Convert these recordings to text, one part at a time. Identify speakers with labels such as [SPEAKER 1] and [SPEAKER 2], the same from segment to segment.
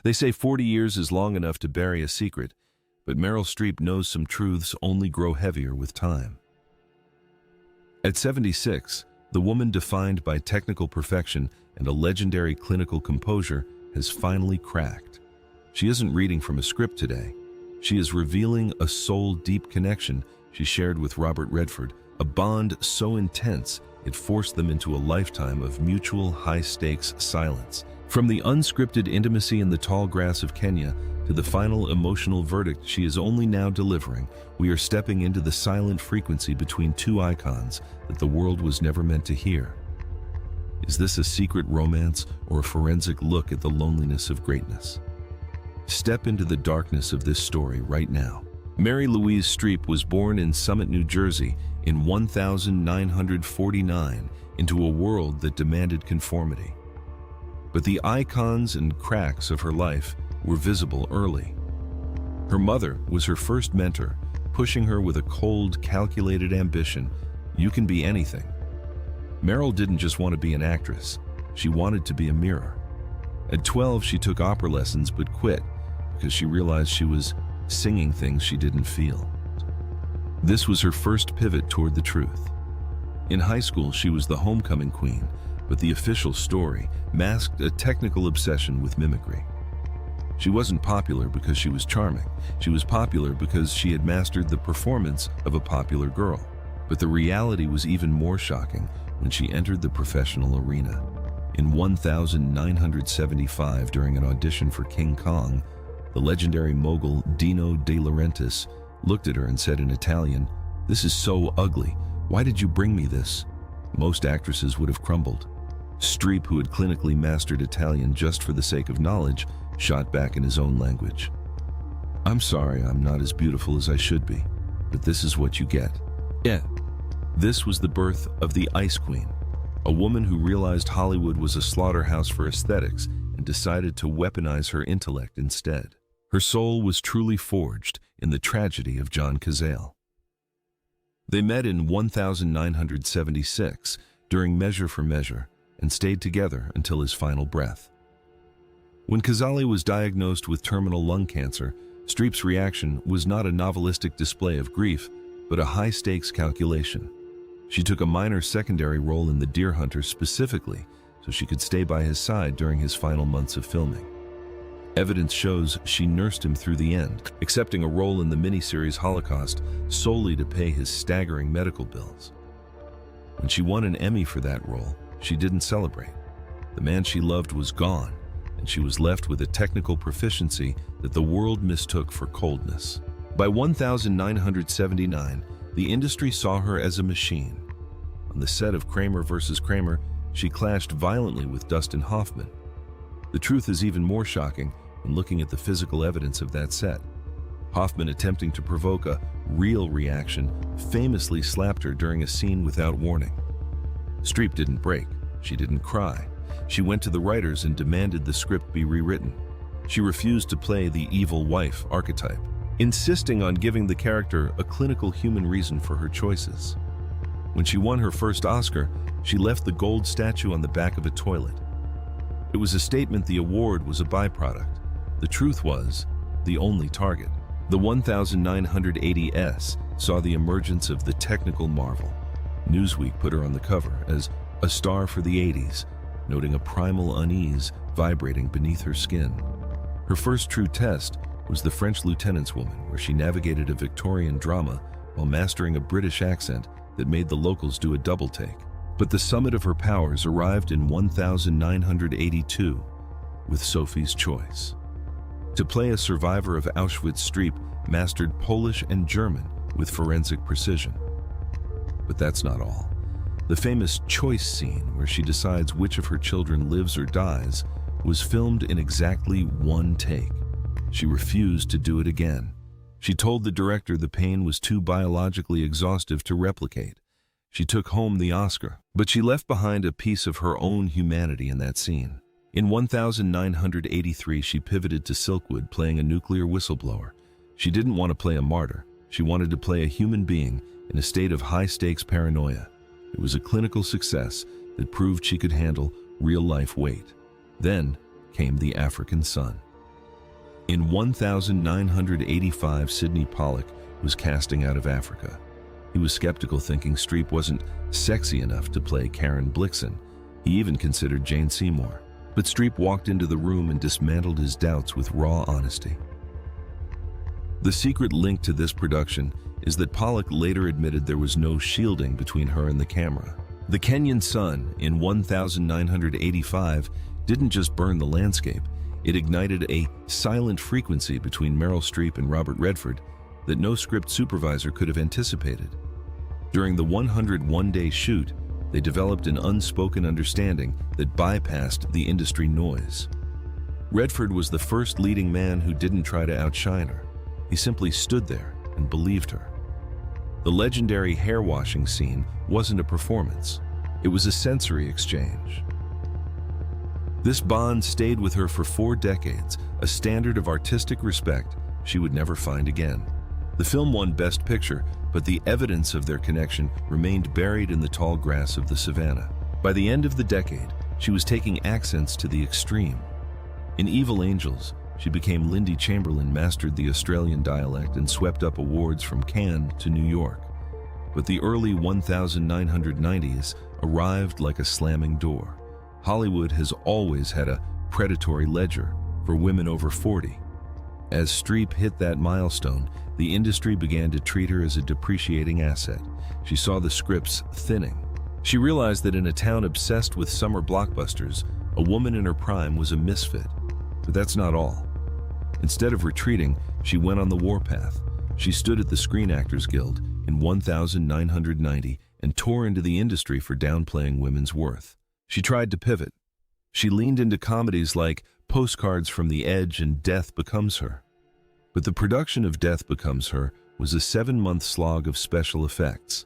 [SPEAKER 1] They say 40 years is long enough to bury a secret, but Meryl Streep knows some truths only grow heavier with time. At 76, the woman defined by technical perfection and a legendary clinical composure has finally cracked. She isn't reading from a script today. She is revealing a soul-deep connection she shared with Robert Redford, a bond so intense it forced them into a lifetime of mutual high-stakes silence. From the unscripted intimacy in the tall grass of Kenya to the final emotional verdict she is only now delivering, we are stepping into the silent frequency between two icons that the world was never meant to hear. Is this a secret romance or a forensic look at the loneliness of greatness? Step into the darkness of this story right now. Mary Louise Streep was born in Summit, New Jersey in 1949 into a world that demanded conformity. But the icons and cracks of her life were visible early. Her mother was her first mentor, pushing her with a cold, calculated ambition. You can be anything. Meryl didn't just want to be an actress. She wanted to be a mirror. At 12, she took opera lessons but quit because she realized she was singing things she didn't feel. This was her first pivot toward the truth. In high school, she was the homecoming queen, but the official story masked a technical obsession with mimicry. She wasn't popular because she was charming. She was popular because she had mastered the performance of a popular girl. But the reality was even more shocking when she entered the professional arena. In 1975, during an audition for King Kong, the legendary mogul Dino De Laurentiis looked at her and said in Italian, "This is so ugly. Why did you bring me this?" Most actresses would have crumbled. Streep, who had clinically mastered Italian just for the sake of knowledge, shot back in his own language. "I'm sorry I'm not as beautiful as I should be, but this is what you get." Yeah. This was the birth of the Ice Queen, a woman who realized Hollywood was a slaughterhouse for aesthetics and decided to weaponize her intellect instead. Her soul was truly forged in the tragedy of John Cazale. They met in 1976 during Measure for Measure and stayed together until his final breath. When Cazale was diagnosed with terminal lung cancer, Streep's reaction was not a novelistic display of grief, but a high-stakes calculation. She took a minor secondary role in The Deer Hunter specifically so she could stay by his side during his final months of filming. Evidence shows she nursed him through the end, accepting a role in the miniseries Holocaust solely to pay his staggering medical bills. When she won an Emmy for that role, she didn't celebrate. The man she loved was gone, and she was left with a technical proficiency that the world mistook for coldness. By 1979, the industry saw her as a machine. On the set of Kramer vs. Kramer, she clashed violently with Dustin Hoffman. The truth is even more shocking when looking at the physical evidence of that set. Hoffman, attempting to provoke a real reaction, famously slapped her during a scene without warning. Streep didn't break. She didn't cry. She went to the writers and demanded the script be rewritten. She refused to play the evil wife archetype, insisting on giving the character a clinical human reason for her choices. When she won her first Oscar, she left the gold statue on the back of a toilet. It was a statement the award was a byproduct. The truth was, the only target. The 1980s saw the emergence of the technical marvel. Newsweek put her on the cover as a star for the 80s, noting a primal unease vibrating beneath her skin. Her first true test was The French Lieutenant's Woman, where she navigated a Victorian drama while mastering a British accent that made the locals do a double take. But the summit of her powers arrived in 1982 with Sophie's Choice. To play a survivor of Auschwitz, Streep mastered Polish and German with forensic precision. But that's not all. The famous choice scene, where she decides which of her children lives or dies, was filmed in exactly one take. She refused to do it again. She told the director the pain was too biologically exhaustive to replicate. She took home the Oscar, but she left behind a piece of her own humanity in that scene. In 1983, she pivoted to Silkwood, playing a nuclear whistleblower. She didn't want to play a martyr. She wanted to play a human being in a state of high-stakes paranoia. It was a clinical success that proved she could handle real-life weight. Then came The African Sun. In 1985, Sidney Pollack was casting out of Africa. He was skeptical, thinking Streep wasn't sexy enough to play Karen Blixen. He even considered Jane Seymour. But Streep walked into the room and dismantled his doubts with raw honesty. The secret link to this production is that Pollack later admitted there was no shielding between her and the camera. The Kenyan sun in 1985 didn't just burn the landscape, it ignited a silent frequency between Meryl Streep and Robert Redford that no script supervisor could have anticipated. During the 101-day shoot, they developed an unspoken understanding that bypassed the industry noise. Redford was the first leading man who didn't try to outshine her. He simply stood there and believed her. The legendary hair washing scene wasn't a performance. It was a sensory exchange. This bond stayed with her for 4 decades, a standard of artistic respect she would never find again. The film won Best Picture, but the evidence of their connection remained buried in the tall grass of the savannah. By the end of the decade, she was taking accents to the extreme. In Evil Angels, she became Lindy Chamberlain, mastered the Australian dialect, and swept up awards from Cannes to New York. But the early 1990s arrived like a slamming door. Hollywood has always had a predatory ledger for women over 40. As Streep hit that milestone, the industry began to treat her as a depreciating asset. She saw the scripts thinning. She realized that in a town obsessed with summer blockbusters, a woman in her prime was a misfit. But that's not all. Instead of retreating, she went on the warpath. She stood at the Screen Actors Guild in 1990 and tore into the industry for downplaying women's worth. She tried to pivot. She leaned into comedies like Postcards from the Edge and Death Becomes Her. But the production of Death Becomes Her was a 7-month slog of special effects.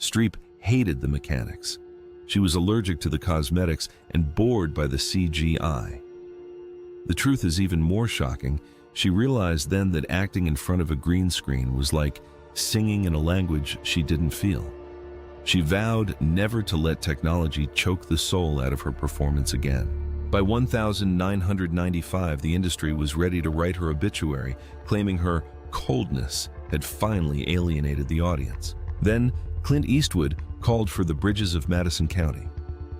[SPEAKER 1] Streep hated the mechanics. She was allergic to the cosmetics and bored by the CGI. The truth is even more shocking. She realized then that acting in front of a green screen was like singing in a language she didn't feel. She vowed never to let technology choke the soul out of her performance again. By 1995, the industry was ready to write her obituary, claiming her coldness had finally alienated the audience. Then, Clint Eastwood called for The Bridges of Madison County.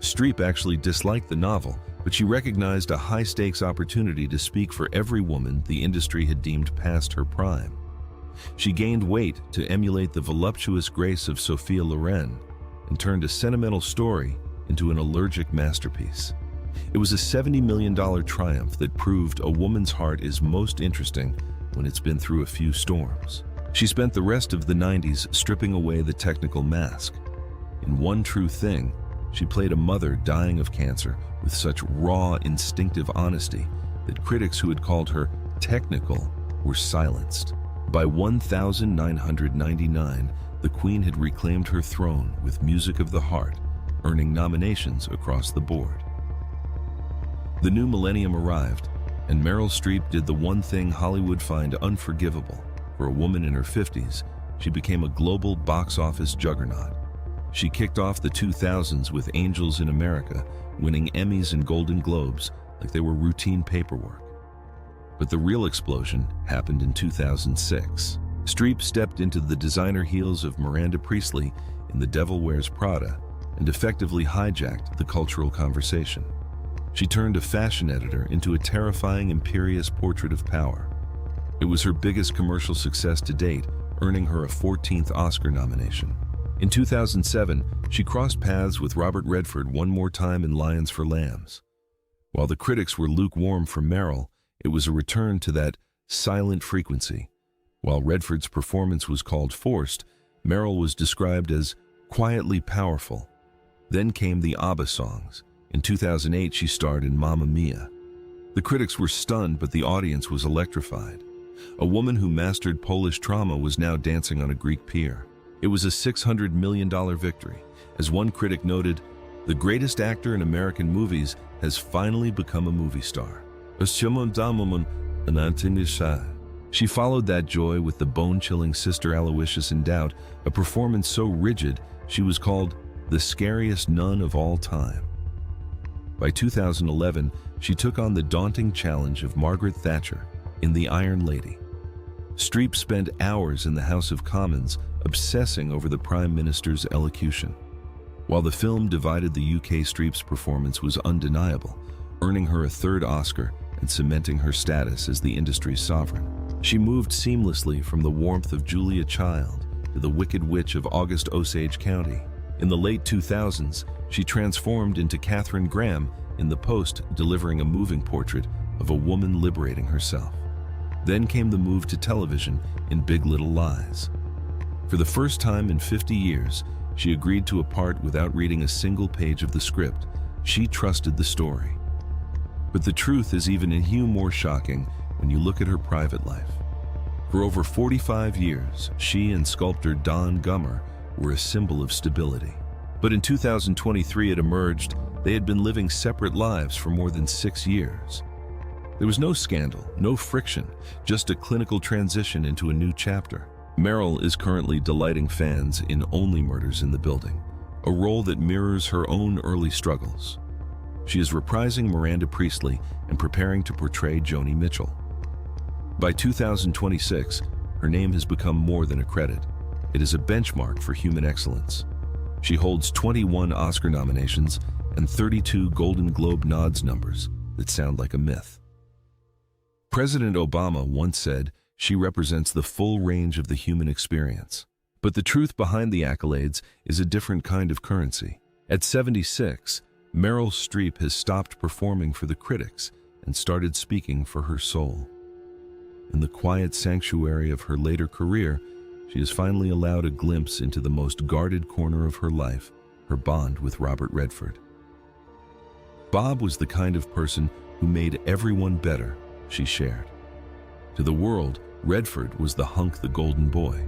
[SPEAKER 1] Streep actually disliked the novel, but she recognized a high-stakes opportunity to speak for every woman the industry had deemed past her prime. She gained weight to emulate the voluptuous grace of Sophia Loren and turned a sentimental story into an allergic masterpiece. It was a $70 million triumph that proved a woman's heart is most interesting when it's been through a few storms. She spent the rest of the 90s stripping away the technical mask. In One True Thing, she played a mother dying of cancer with such raw, instinctive honesty that critics who had called her technical were silenced. By 1999, the Queen had reclaimed her throne with Music of the Heart, earning nominations across the board. The new millennium arrived, and Meryl Streep did the one thing Hollywood find unforgivable. For a woman in her 50s, she became a global box office juggernaut. She kicked off the 2000s with Angels in America, winning Emmys and Golden Globes like they were routine paperwork. But the real explosion happened in 2006. Streep stepped into the designer heels of Miranda Priestly in The Devil Wears Prada and effectively hijacked the cultural conversation. She turned a fashion editor into a terrifying, imperious portrait of power. It was her biggest commercial success to date, earning her a 14th Oscar nomination. In 2007, she crossed paths with Robert Redford one more time in Lions for Lambs. While the critics were lukewarm for Meryl, it was a return to that silent frequency. While Redford's performance was called forced, Meryl was described as quietly powerful. Then came the ABBA songs. In 2008, she starred in Mamma Mia. The critics were stunned, but the audience was electrified. A woman who mastered Polish trauma was now dancing on a Greek pier. It was a $600 million victory. As one critic noted, the greatest actor in American movies has finally become a movie star. She followed that joy with the bone-chilling Sister Aloysius in Doubt, a performance so rigid she was called the scariest nun of all time. By 2011, she took on the daunting challenge of Margaret Thatcher in The Iron Lady. Streep spent hours in the House of Commons obsessing over the Prime Minister's elocution. While the film divided the UK, Streep's performance was undeniable, earning her a third Oscar and cementing her status as the industry's sovereign. She moved seamlessly from the warmth of Julia Child to the Wicked Witch of August Osage County. In the late 2000s, she transformed into Katharine Graham in The Post, delivering a moving portrait of a woman liberating herself. Then came the move to television in Big Little Lies. For the first time in 50 years, she agreed to a part without reading a single page of the script. She trusted the story. But the truth is even a hue more shocking when you look at her private life. For over 45 years, she and sculptor Don Gummer were a symbol of stability. But in 2023 it emerged they had been living separate lives for more than 6 years. There was no scandal, no friction, just a clinical transition into a new chapter. Meryl is currently delighting fans in Only Murders in the Building, a role that mirrors her own early struggles. She is reprising Miranda Priestley and preparing to portray Joni Mitchell. By 2026, her name has become more than a credit. It is a benchmark for human excellence. She holds 21 Oscar nominations and 32 Golden Globe nods, numbers that sound like a myth. President Obama once said she represents the full range of the human experience. But the truth behind the accolades is a different kind of currency. At 76, Meryl Streep has stopped performing for the critics and started speaking for her soul. In the quiet sanctuary of her later career, she has finally allowed a glimpse into the most guarded corner of her life, her bond with Robert Redford. Bob was the kind of person who made everyone better, she shared. To the world, Redford was the hunk, the golden boy.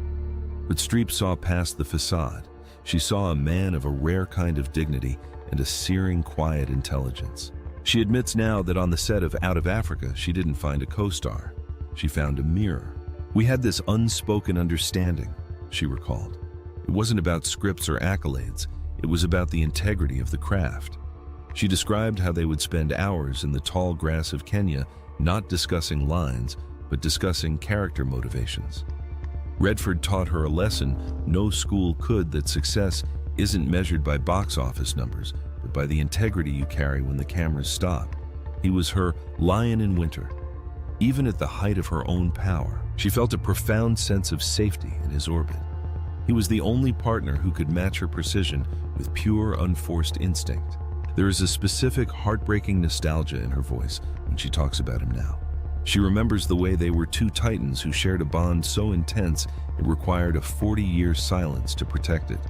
[SPEAKER 1] But Streep saw past the facade. She saw a man of a rare kind of dignity and a searing, quiet intelligence. She admits now that on the set of Out of Africa, she didn't find a co-star. She found a mirror. We had this unspoken understanding, she recalled. It wasn't about scripts or accolades. It was about the integrity of the craft. She described how they would spend hours in the tall grass of Kenya, not discussing lines, but discussing character motivations. Redford taught her a lesson no school could, that success isn't measured by box office numbers, but by the integrity you carry when the cameras stop. He was her lion in winter. Even at the height of her own power, she felt a profound sense of safety in his orbit. He was the only partner who could match her precision with pure, unforced instinct. There is a specific, heartbreaking nostalgia in her voice when she talks about him now. She remembers the way they were two titans who shared a bond so intense it required a 40-year silence to protect it.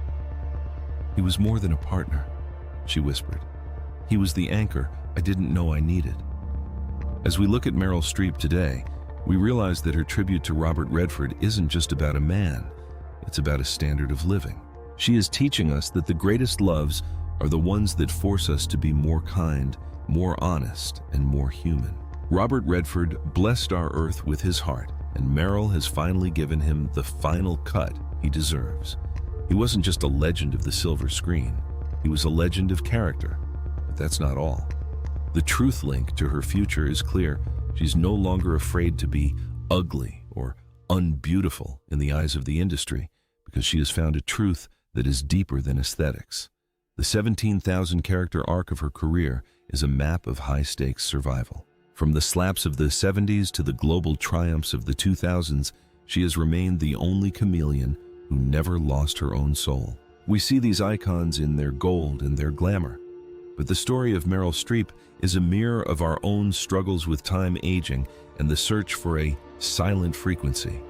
[SPEAKER 1] He was more than a partner, she whispered. He was the anchor I didn't know I needed. As we look at Meryl Streep today, we realize that her tribute to Robert Redford isn't just about a man, it's about a standard of living. She is teaching us that the greatest loves are the ones that force us to be more kind, more honest, and more human. Robert Redford blessed our earth with his heart, and Meryl has finally given him the final cut he deserves. He wasn't just a legend of the silver screen, he was a legend of character. But that's not all. The truth link to her future is clear. She's no longer afraid to be ugly or unbeautiful in the eyes of the industry, because she has found a truth that is deeper than aesthetics. The 17,000 character arc of her career is a map of high-stakes survival. From the slaps of the 70s to the global triumphs of the 2000s, she has remained the only chameleon who never lost her own soul. We see these icons in their gold and their glamour, but the story of Meryl Streep is a mirror of our own struggles with time, aging, and the search for a silent frequency.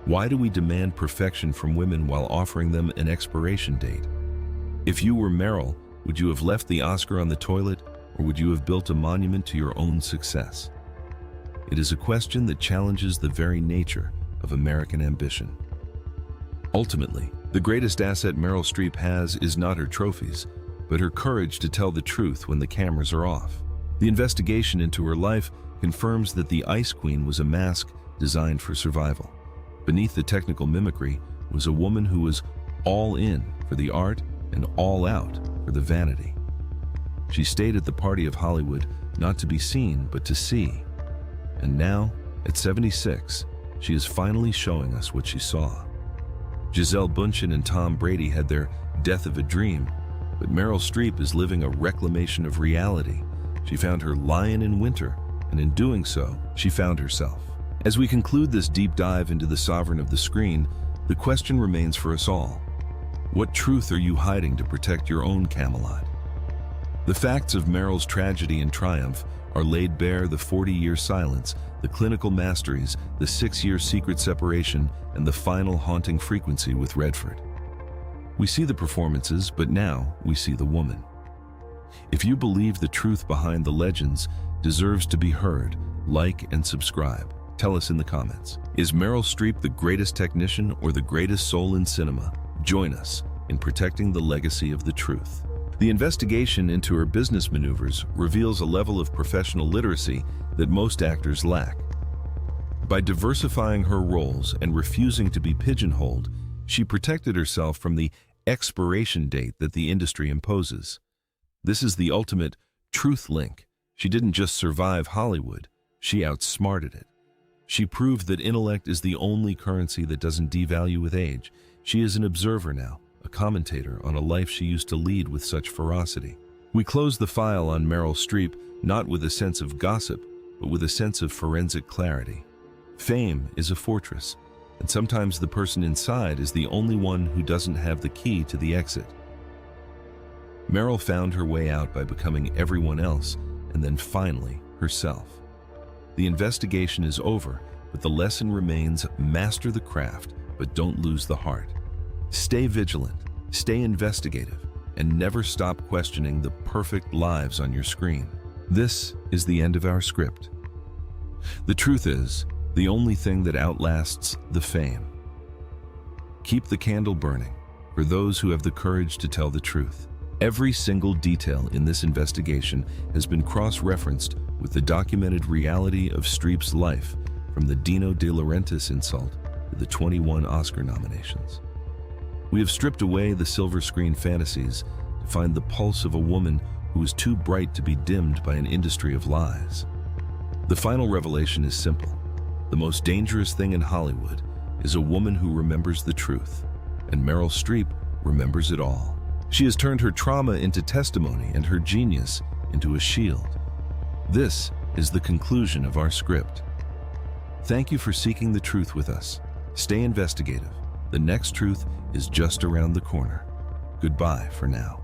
[SPEAKER 1] Why do we demand perfection from women while offering them an expiration date? If you were Meryl, would you have left the Oscar on the toilet, or would you have built a monument to your own success? It is a question that challenges the very nature of American ambition. Ultimately, the greatest asset Meryl Streep has is not her trophies, but her courage to tell the truth when the cameras are off. The investigation into her life confirms that the Ice Queen was a mask designed for survival. Beneath the technical mimicry was a woman who was all in for the art and all out for the vanity. She stayed at the party of Hollywood not to be seen, but to see. And now, At 76, she is finally showing us what she saw. Gisele Bündchen and Tom Brady had their death of a dream, but Meryl Streep is living a reclamation of reality. She found her lion in winter, and in doing so, she found herself. As we conclude this deep dive into the sovereign of the screen, the question remains for us all. What truth are you hiding to protect your own Camelot? The facts of Meryl's tragedy and triumph are laid bare: the 40-year silence, the clinical masteries, the 6-year secret separation, and the final haunting frequency with Redford. We see the performances, but now we see the woman. If you believe the truth behind the legends deserves to be heard, like and subscribe. Tell us in the comments. Is Meryl Streep the greatest technician or the greatest soul in cinema? Join us in protecting the legacy of the truth. The investigation into her business maneuvers reveals a level of professional literacy that most actors lack. By diversifying her roles and refusing to be pigeonholed, she protected herself from the expiration date that the industry imposes. This is the ultimate truth link. She didn't just survive Hollywood, she outsmarted it. She proved that intellect is the only currency that doesn't devalue with age. She is an observer now, a commentator on a life she used to lead with such ferocity. We close the file on Meryl Streep not with a sense of gossip, but with a sense of forensic clarity. Fame is a fortress, and sometimes the person inside is the only one who doesn't have the key to the exit. Meryl found her way out by becoming everyone else, and then finally herself. The investigation is over, but the lesson remains: master the craft, but don't lose the heart. Stay vigilant, stay investigative, and never stop questioning the perfect lives on your screen. This is the end of our script. The truth is, the only thing that outlasts the fame. Keep the candle burning for those who have the courage to tell the truth. Every single detail in this investigation has been cross-referenced with the documented reality of Streep's life, from the Dino De Laurentiis insult to the 21 Oscar nominations. We have stripped away the silver screen fantasies to find the pulse of a woman who is too bright to be dimmed by an industry of lies. The final revelation is simple. The most dangerous thing in Hollywood is a woman who remembers the truth, and Meryl Streep remembers it all. She has turned her trauma into testimony and her genius into a shield. This is the conclusion of our script. Thank you for seeking the truth with us. Stay investigative. The next truth is just around the corner. Goodbye for now.